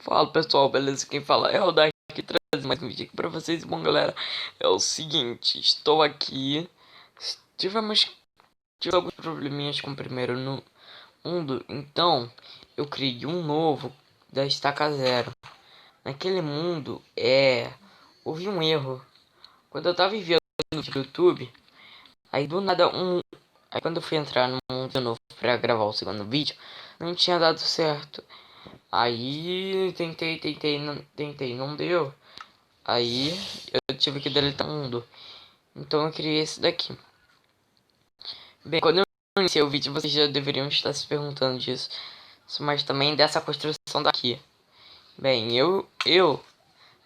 Fala pessoal, beleza? Quem fala é o Dark, trazendo mais um vídeo aqui pra vocês. Bom galera, é o seguinte, estou aqui. Tivemos alguns probleminhas com o primeiro no mundo, então eu criei um novo da estaca zero. Naquele mundo houve um erro. Quando eu tava vendo no YouTube, aí do nada aí quando eu fui entrar no mundo de novo pra gravar o segundo vídeo, não tinha dado certo. Aí tentei, não deu. Aí eu tive que deletar o mundo. Então eu criei esse daqui. Bem, quando eu iniciei o vídeo, vocês já deveriam estar se perguntando disso. Mas também dessa construção daqui. Bem, eu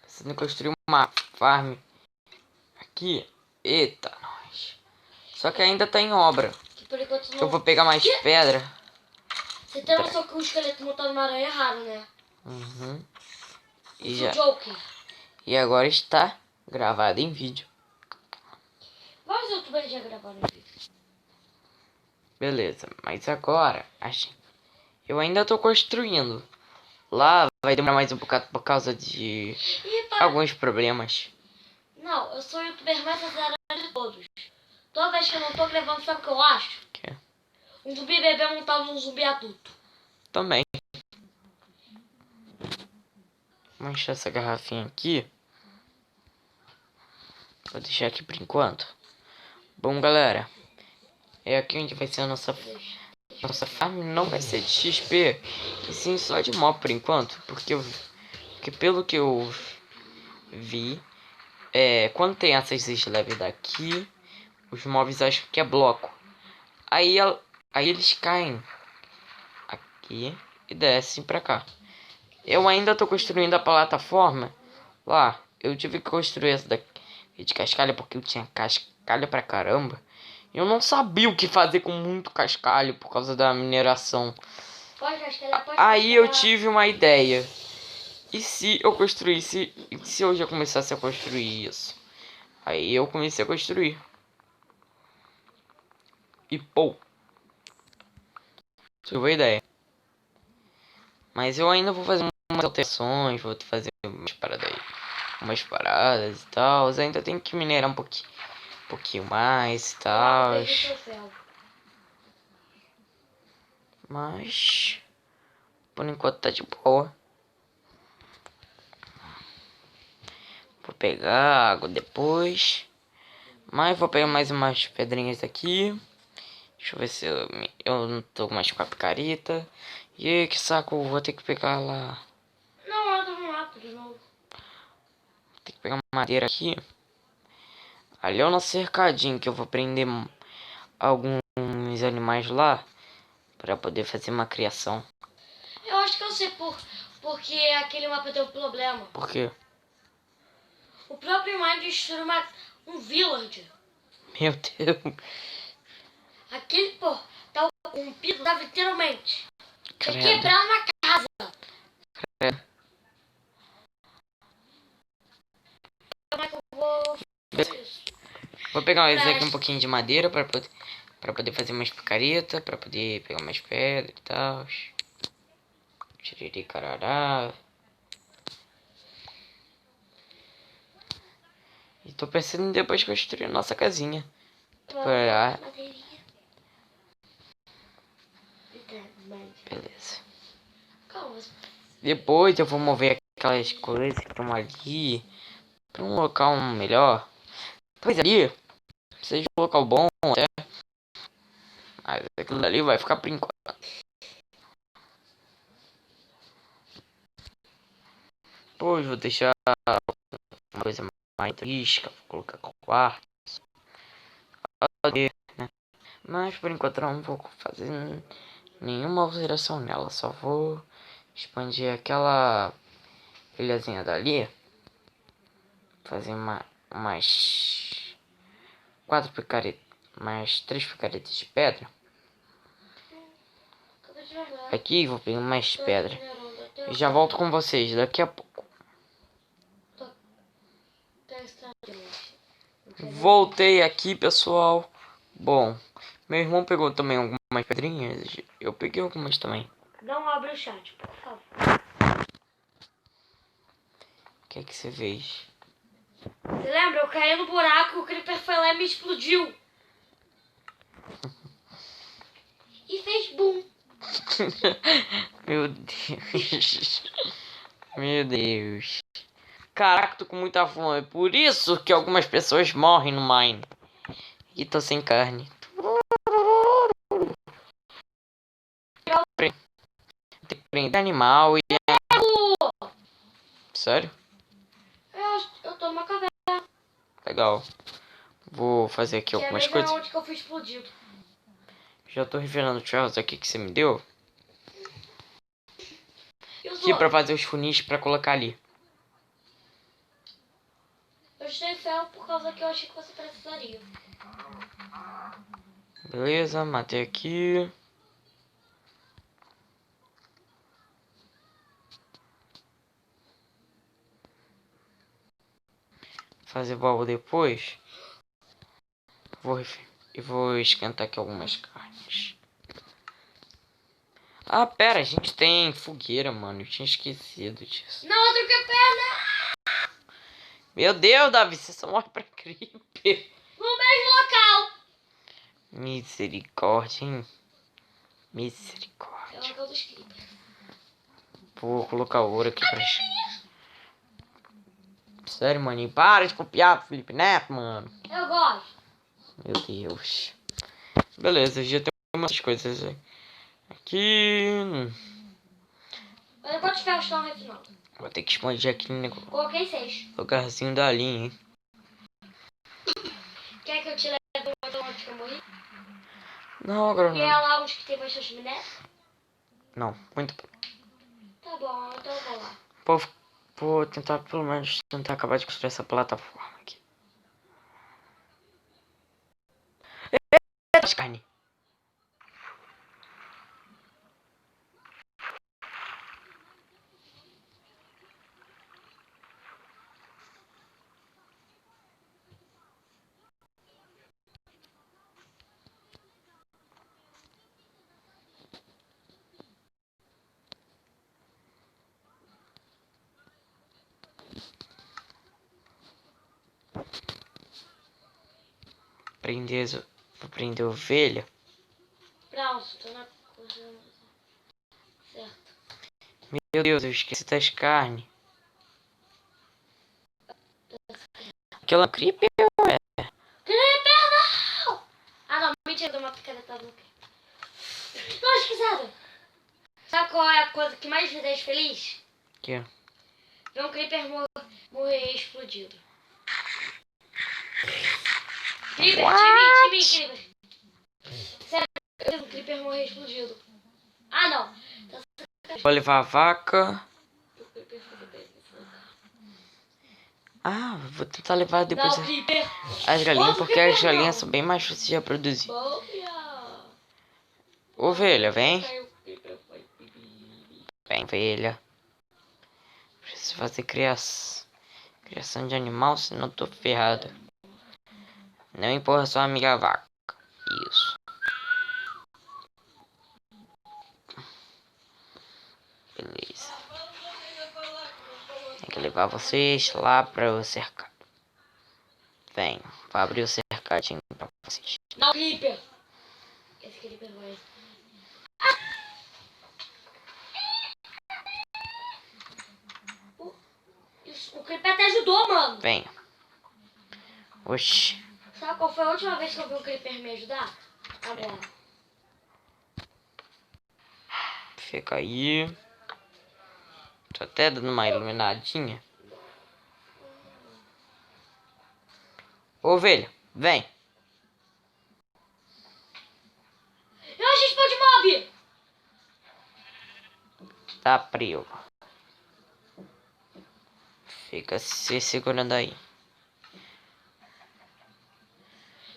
preciso construir uma farm aqui. Eita, nós. Só que ainda tá em obra. Eu vou pegar mais pedra. Você tem noção que o esqueleto montado na aranha é raro, né? Uhum. E agora está gravado em vídeo. Vários youtubers já gravaram em vídeo. Beleza, mas agora, eu ainda tô construindo. Lá vai demorar mais um bocado por causa de alguns problemas. Não, eu sou o youtuber mais azarado de todos. Toda vez que eu não tô gravando, sabe o que eu acho? Que? Um zumbi bebê montado num zumbi adulto. Também. Vou encher essa garrafinha aqui. Vou deixar aqui por enquanto. Bom, galera. É aqui onde vai ser a nossa farm. Não vai ser de XP. E sim só de mob por enquanto. Porque pelo que eu vi... quando tem essas slabs daqui... Os mobs acham que é bloco. Aí eles caem aqui e descem pra cá. Eu ainda tô construindo a plataforma. Lá, eu tive que construir essa daqui de cascalho porque eu tinha cascalho pra caramba. Eu não sabia o que fazer com muito cascalho por causa da mineração. Aí eu tive uma ideia. E se eu construísse... E se eu já começasse a construir isso? Aí eu comecei a construir. E pô, tive a ideia. Mas eu ainda vou fazer umas alterações, vou fazer umas paradas e tal. Eu ainda tenho que minerar um pouquinho mais e tal. Mas por enquanto tá de boa. Vou pegar água depois. Mas vou pegar mais umas pedrinhas aqui. Deixa eu ver se eu não tô mais com a picareta. E aí, que saco, vou ter que pegar lá. Não, eu tô no mato de novo. Vou ter que pegar madeira aqui. Ali é o nosso cercadinho que eu vou prender alguns animais lá. Pra poder fazer uma criação. Eu acho que eu sei porque aquele mapa deu problema. Por quê? O próprio Mind destruiu um village. Meu Deus. Aquele portal corrompido tá literalmente. Quer Credo. quebrar uma casa. Credo. Como é que eu vou fazer isso? Vou pegar esse aqui um pouquinho de madeira pra poder fazer mais picareta, pra poder pegar mais pedra e tal. Tiriri carará. E tô pensando em depois construir a nossa casinha. Beleza. Depois eu vou mover aquelas coisas que estão ali pra um local melhor. Talvez ali seja um local bom até. Mas aquilo ali vai ficar por enquanto. Depois vou deixar uma coisa mais risca, vou colocar com quarto. Né? Mas por enquanto não vou fazer nenhuma alteração nela. Só vou expandir aquela ilhazinha dali. Fazer mais 4 picaretas, mais 3 picaretas de pedra. Aqui vou pegar mais pedra. E já volto com vocês daqui a pouco. Voltei aqui, pessoal. Bom, meu irmão pegou também algumas pedrinhas. Eu peguei algumas também. Não abre o chat, por favor. que você fez? Você lembra? Eu caí no buraco, o Creeper foi lá e me explodiu. E fez boom. Meu Deus. Meu Deus. Caraca, tô com muita fome. Por isso que algumas pessoas morrem no Mine. E tô sem carne. Tem que prender animal e... Sério? Eu tô numa caverna. Legal. Vou fazer aqui Que é a algumas mesma coisas. onde que eu fui explodido. Já tô revelando os ferros aqui que você me deu. E os Aqui pra outros? fazer os funis pra colocar ali. Eu te dei ferro por causa que eu achei que você precisaria. Beleza, matei aqui. Fazer baú depois. Vou esquentar aqui algumas carnes. Ah, pera, a gente tem fogueira, mano. Eu tinha esquecido disso. Não, outro que perna! Meu Deus, Davi, você só morre pra creeper. No mesmo local! Misericórdia, hein? É o Misericórdia. local dos creepers. Vou colocar ouro aqui pra... Sério, maninho, para de copiar do Felipe Neto, mano. Eu gosto. Meu Deus. Beleza, já tem umas coisas aqui. Olha quantos ferros estão refinados. Vou ter que expandir aqui no Coloquei 6. lugarzinho da linha, hein? Quer que eu te leve onde que eu morri? Não, agora E é não. lá onde que tem bastante minério? Não, muito bem. Tá bom, então eu vou lá. Vou tentar, pelo menos, tentar acabar de construir essa plataforma aqui. As carne. Vou prender ovelha. Pronto, tô na coisa certo. Meu Deus, eu esqueci das carnes. Aquela creeper. Creeper não! Ah não, mentira, deu uma picaretada no pé. Não, esquisado. Sabe qual é a coisa que mais me deixa feliz? Que? Ver um creeper morrer explodido. Creeper, time, creeper. Sério, eu vi um creeper morrer explodido. Ah não. Vou levar a vaca. O creeper foi bem me focar. Ah, vou tentar levar depois Não, creeper. as galinhas, Outro porque as creeper galinhas não. são bem mais fáceis de reproduzir. Boia. Ovelha, vem. Caiu o creeper, foi. Vem, ovelha. Preciso fazer criação de animal, senão eu tô ferrado. Não empurra sua amiga vaca. Isso. Beleza. Tem que levar vocês lá para o cercado. Vem, vou abrir o cercadinho pra vocês. Não, creeper. Esse creeper vai. O creeper até ajudou, mano. Vem. Oxi. Sabe qual foi a última vez que eu vi o creeper me ajudar? Agora. Fica aí. Tô até dando uma iluminadinha. Ovelha, vem. Eu achei spawn de mob! Tá frio. Fica se segurando aí.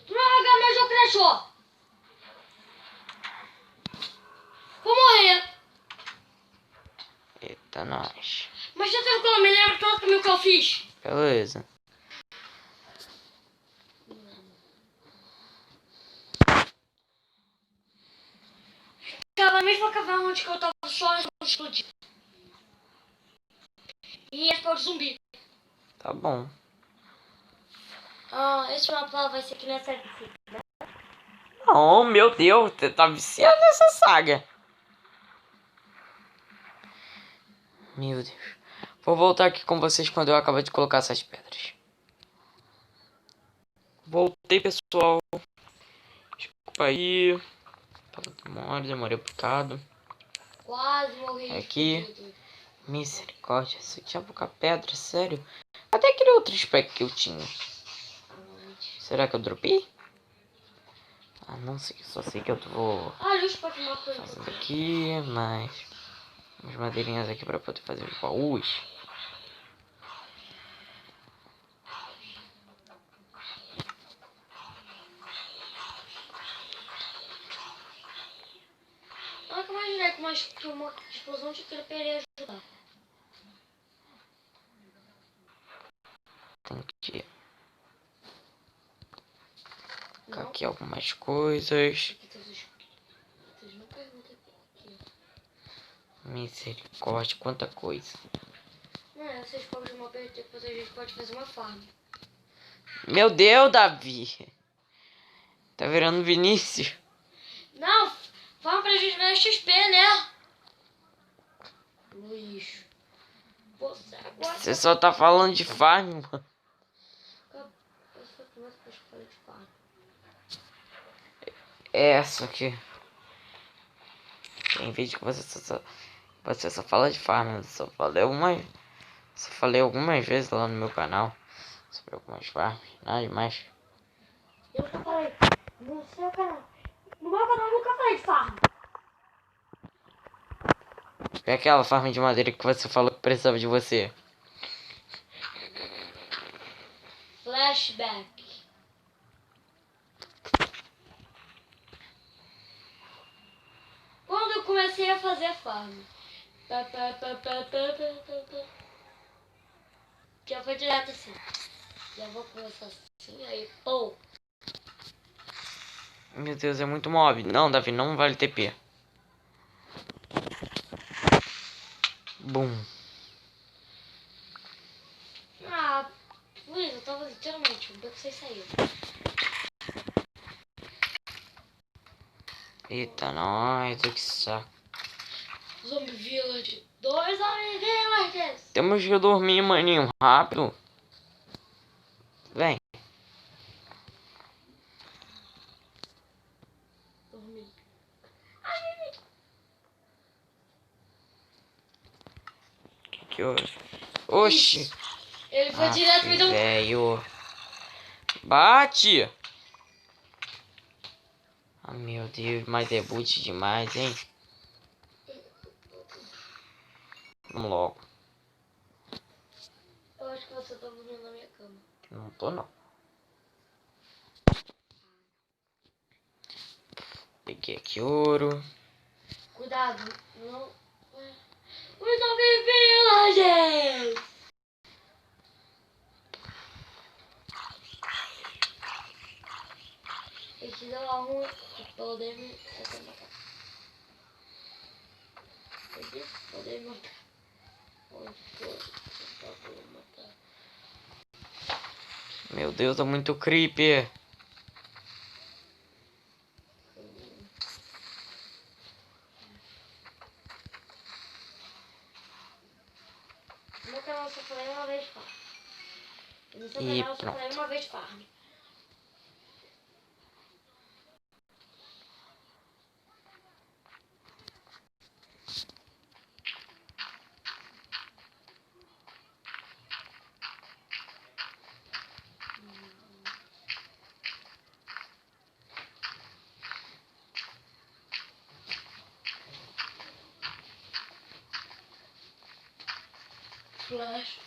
Tu não vai jogar meu jogo, crashou! Vou morrer! Eita, nós. Mas tá tranquilo, me lembra todo o caminho que eu fiz. Beleza. Tava na mesma caverna onde que eu tava só antes de explodir. E ia spawn de zumbi. Tá bom. Esse mapa vai ser que nem a série do filme. Oh, meu Deus, você tá viciado nessa saga. Meu Deus. Vou voltar aqui com vocês quando eu acabar de colocar essas pedras. Voltei, pessoal. Desculpa aí. Demorei um bocado. Quase morri. Aqui. Misericórdia, se eu tinha pouca pedra, sério. Até aquele outro spec que eu tinha. Será que eu dropei? Ah, não sei, só sei que eu vou Deixa eu fazer uma coisa. fazendo aqui, mais umas madeirinhas aqui pra poder fazer os baús. Eu imaginei que uma explosão de creeper ia ajudar. Tem que colocar aqui algumas coisas. Vocês não perguntem por quê. Misericórdia, quanta coisa. Vocês fogos de uma vez, depois a gente pode fazer uma farm. Meu Deus, Davi. Tá virando Vinícius. Não, farm pra gente ganhar XP, né? Luiz. Você agora... Você só tá falando de farm, mano. Eu só começo com a escola de farm. Essa aqui. Tem vídeo que você só fala de farm. Eu só falei algumas vezes lá no meu canal sobre algumas farms, nada demais. Eu nunca falei. No seu canal. No meu canal eu nunca falei de farm. É aquela farm de madeira que você falou que precisava de você. Flashback. Quando eu comecei a fazer farm. Já foi direto assim. Já vou começar assim, aí, pô. Meu Deus, é muito mob. Não, Davi, não vale TP. Bum. Luiz, eu tava literalmente, o beco sem sair. Eita, nós, que saco. Zombie Village. 2 Zombie Villages. Temos que dormir, maninho, rápido. Vem. Dormi. Que houve? Oxi. Ele foi direto e me deu um... Velho. Bate. Ah, meu Deus, mas debut demais, hein? Vamos logo. Eu acho que você tá dormindo na minha cama. Não tô, não. Peguei aqui ouro. Cuidado, não... Os Zombie Villages! Eles dão a rua pra poder me matar. Eles podem me matar. Onde for, pra poder matar. Meu Deus, tá muito creepy. No meu canal eu só falei uma vez farm. No seu E canal eu só falei uma vez farm. Flash.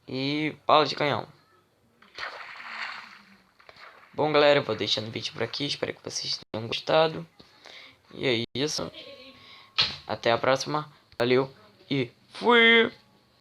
E bala de canhão. Bom, galera, eu vou deixando o vídeo por aqui. Espero que vocês tenham gostado. E é isso. Até a próxima. Valeu e fui!